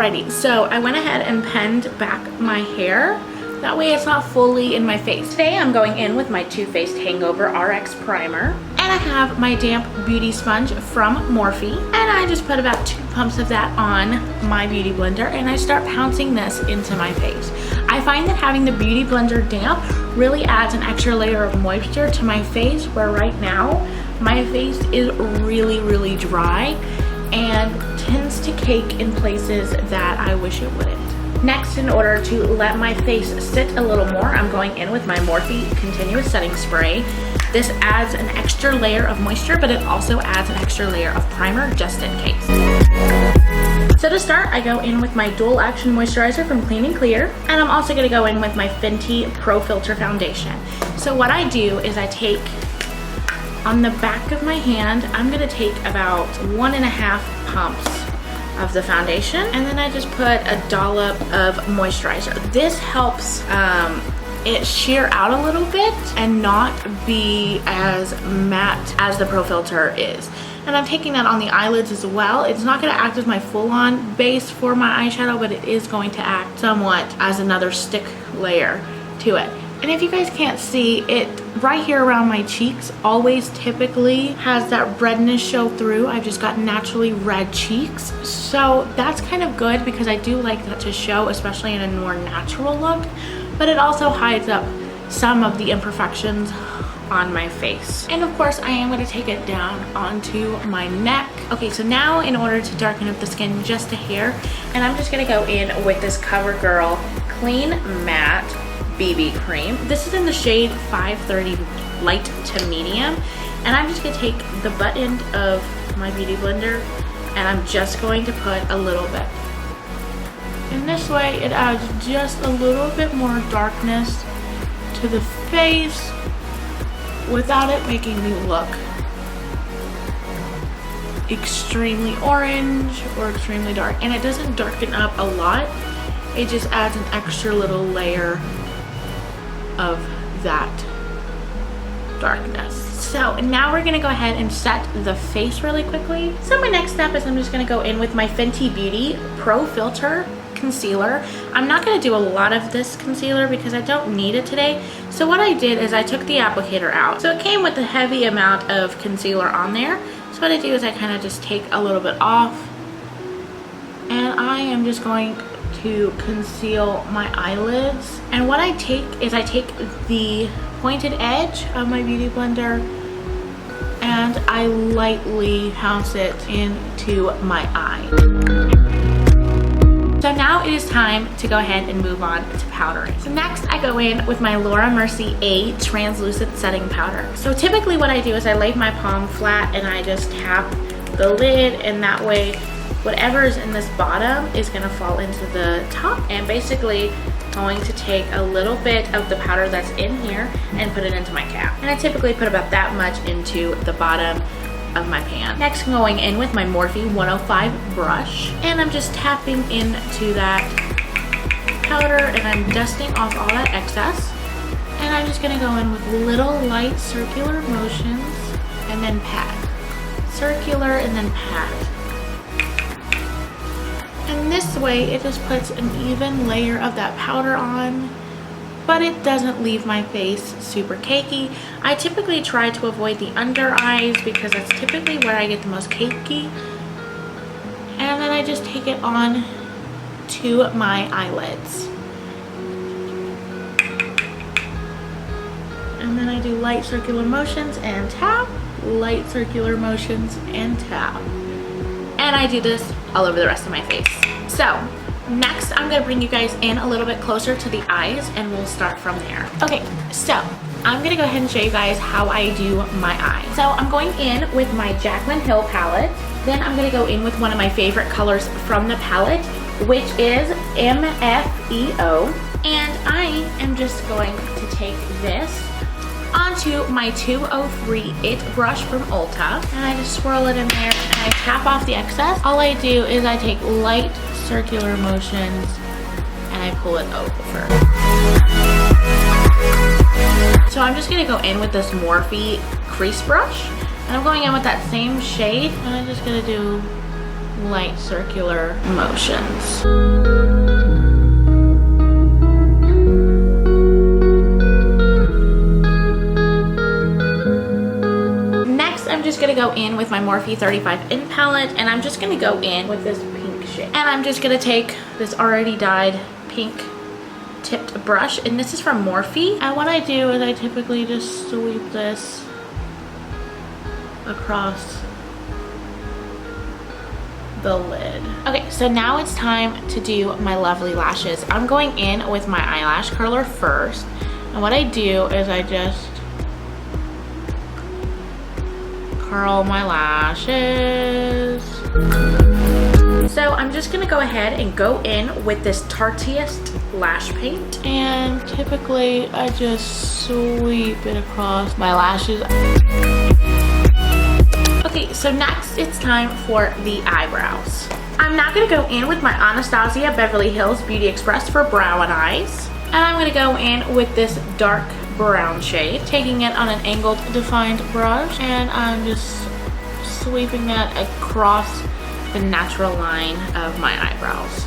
Alrighty, so I went ahead and penned back my hair. That way it's not fully in my face. Today I'm going in with my Too Faced Hangover RX Primer. And I have my damp beauty sponge from Morphe. And I just put about 2 pumps of that on my beauty blender and I start pouncing this into my face. I find that having the beauty blender damp really adds an extra layer of moisture to my face, where right now my face is really dry and tends to cake in places that I wish it wouldn't. Next, in order to let my face sit a little more, I'm going in with my Morphe Continuous Setting Spray. This adds an extra layer of moisture, but it also adds an extra layer of primer just in case. So to start, I go in with my Dual Action Moisturizer from Clean and Clear, and I'm also going to go in with my Fenty Pro Filter Foundation. So what I do is I take, on the back of my hand, I'm going to take about 1.5 pumps of the foundation, and then I just put a dollop of moisturizer. This helps it sheer out a little bit and not be as matte as the Pro Filter is. And I'm taking that on the eyelids as well. It's not going to act as my full-on base for my eyeshadow, but it is going to act somewhat as another stick layer to it. And if you guys can't see it, right here around my cheeks always typically has that redness show through. I've just got naturally red cheeks. So that's kind of good because I do like that to show, especially in a more natural look. But it also hides up some of the imperfections on my face. And of course, I am going to take it down onto my neck. Okay, so now in order to darken up the skin just a hair, and I'm just going to go in with this CoverGirl Clean Matte BB cream. This is in the shade 530 light to medium, and I'm just going to take the butt end of my beauty blender and I'm just going to put a little bit. And this way it adds just a little bit more darkness to the face without it making me look extremely orange or extremely dark. And it doesn't darken up a lot, it just adds an extra little layer of that darkness. So now we're gonna go ahead and set the face really quickly. So my next step is I'm just gonna go in with my Fenty Beauty Pro Filter Concealer. I'm not gonna do a lot of this concealer because I don't need it today. So what I did is I took the applicator out. So it came with a heavy amount of concealer on there. So what I do is I kind of just take a little bit off, and I am just going to conceal my eyelids. And what I take is I take the pointed edge of my beauty blender and I lightly pounce it into my eye. So now it is time to go ahead and move on to powdering. So next I go in with my Laura Mercier A Translucent Setting Powder. So typically what I do is I lay my palm flat and I just tap the lid, and that way whatever is in this bottom is going to fall into the top, and basically going to take a little bit of the powder that's in here and put it into my cap. And I typically put about that much into the bottom of my pan. Next, I'm going in with my Morphe 105 brush, and I'm just tapping into that powder and I'm dusting off all that excess. And I'm just going to go in with little light circular motions and then pat. Circular and then pat. And this way it just puts an even layer of that powder on, but it doesn't leave my face super cakey. I typically try to avoid the under eyes because that's typically where I get the most cakey. And then I just take it on to my eyelids. And then I do light circular motions and tap, light circular motions and tap. And I do this all over the rest of my face. So next I'm gonna bring you guys in a little bit closer to the eyes and we'll start from there. Okay, so I'm gonna go ahead and show you guys how I do my eyes. So I'm going in with my Jaclyn Hill palette. Then I'm gonna go in with one of my favorite colors from the palette, which is MFEO. And I am just going to take this onto my 203 It brush from Ulta, and I just swirl it in there and I tap off the excess. All I do is I take light circular motions and I pull it over. So I'm just gonna go in with this Morphe crease brush, and I'm going in with that same shade, and I'm just gonna do light circular motions. Next, I'm just gonna go in with my Morphe 35 in palette, and I'm just gonna go in with this pink shade. And I'm just gonna take this already dyed pink tipped brush, and this is from Morphe. And what I do is I typically just sweep this across the lid. Okay, so now it's time to do my lovely lashes. I'm going in with my eyelash curler first, and what I do is I just curl my lashes. So I'm just gonna go ahead and go in with this Tarteist lash paint, and typically I just sweep it across my lashes. Okay, so next it's time for the eyebrows. I'm now gonna go in with my Anastasia Beverly Hills Beauty Express for brow and eyes. And I'm gonna go in with this dark brown shade, taking it on an angled defined brush, and I'm just sweeping that across the natural line of my eyebrows.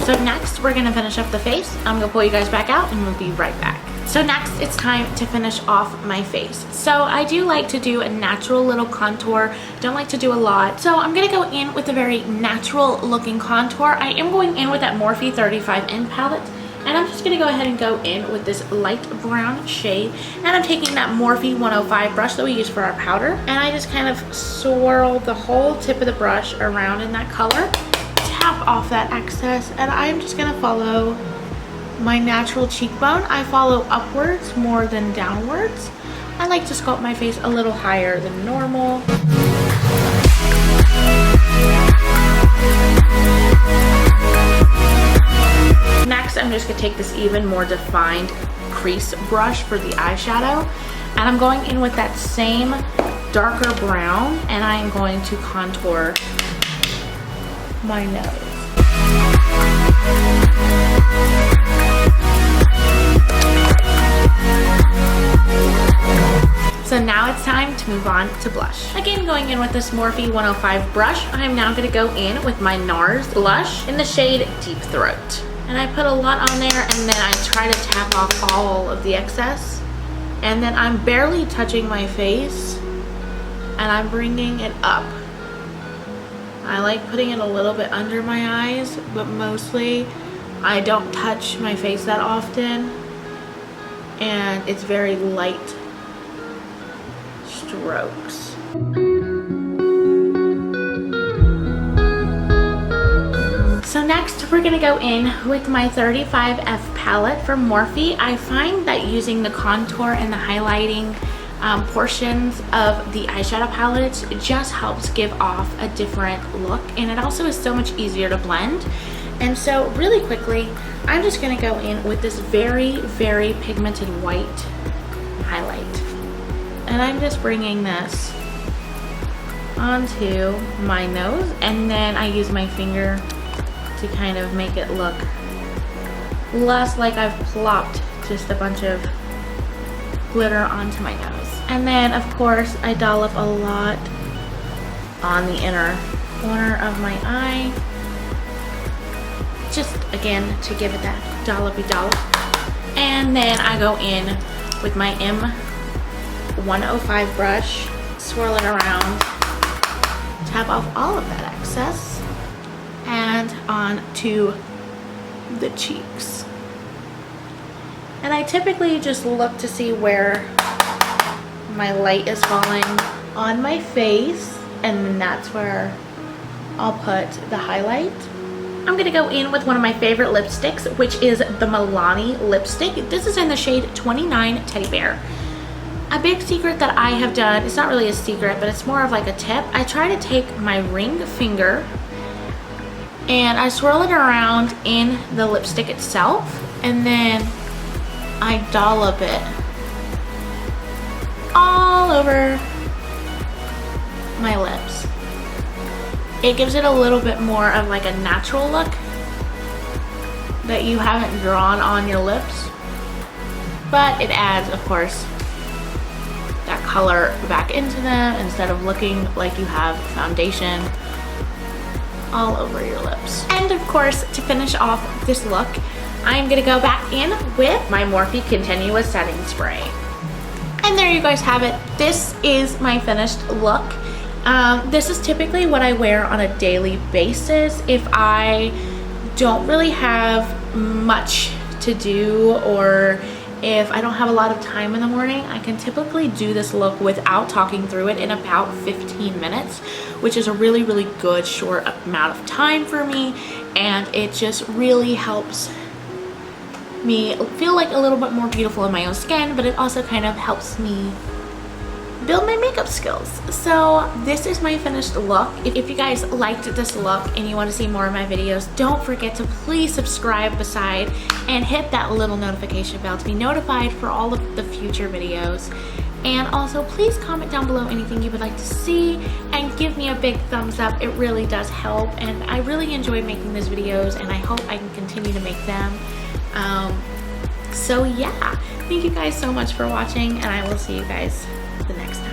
So next we're gonna finish up the face. I'm gonna pull you guys back out and we'll be right back. So next it's time to finish off my face. So I do like to do a natural little contour, don't like to do a lot. So I'm gonna go in with a very natural looking contour. I am going in with that Morphe 35 in palette, and I'm just gonna go ahead and go in with this light brown shade, and I'm taking that Morphe 105 brush that we use for our powder, and I just kind of swirl the whole tip of the brush around in that color, tap off that excess, and I'm just gonna follow my natural cheekbone. I follow upwards more than downwards. I like to sculpt my face a little higher than normal. Next, I'm just gonna take this even more defined crease brush for the eyeshadow, and I'm going in with that same darker brown, and I am going to contour my nose. So now it's time to move on to blush. Again, going in with this Morphe 105 brush, I'm now gonna go in with my NARS blush in the shade Deep Throat. And I put a lot on there, and then I try to tap off all of the excess. And then I'm barely touching my face, and I'm bringing it up. I like putting it a little bit under my eyes, but mostly I don't touch my face that often, and it's very light strokes. So next we're gonna go in with my 35F palette from Morphe. I find that using the contour and the highlighting portions of the eyeshadow palettes just helps give off a different look, and it also is so much easier to blend. And so really quickly, I'm just gonna go in with this very, very pigmented white highlight. And I'm just bringing this onto my nose, and then I use my finger to kind of make it look less like I've plopped just a bunch of glitter onto my nose. And then of course I dollop a lot on the inner corner of my eye, just again to give it that dollopy dollop. And then I go in with my M105 brush, swirl it around, tap off all of that excess, and onto the cheeks. And I typically just look to see where my light is falling on my face, and then that's where I'll put the highlight. I'm gonna go in with one of my favorite lipsticks, which is the Milani lipstick. This is in the shade 29 Teddy Bear. A big secret that I have done, it's not really a secret, but it's more of like a tip. I try to take my ring finger and I swirl it around in the lipstick itself, and then I dollop it all over my lips. It gives it a little bit more of like a natural look that you haven't drawn on your lips, but it adds, of course, that color back into them instead of looking like you have foundation all over your lips. And of course, to finish off this look, I'm gonna go back in with my Morphe Continuous Setting Spray. And there you guys have it. This is my finished look. This is typically what I wear on a daily basis if I don't really have much to do, or if I don't have a lot of time in the morning. I can typically do this look without talking through it in about 15 minutes, which is a really, really good short amount of time for me. And it just really helps me feel like a little bit more beautiful in my own skin, but it also kind of helps me build my makeup skills. So this is my finished look. If you guys liked this look and you want to see more of my videos, don't forget to please subscribe beside and hit that little notification bell to be notified for all of the future videos. And also please comment down below anything you would like to see and give me a big thumbs up. It really does help, and I really enjoy making these videos, and I hope I can continue to make them. So yeah, thank you guys so much for watching, and I will see you guys the next time.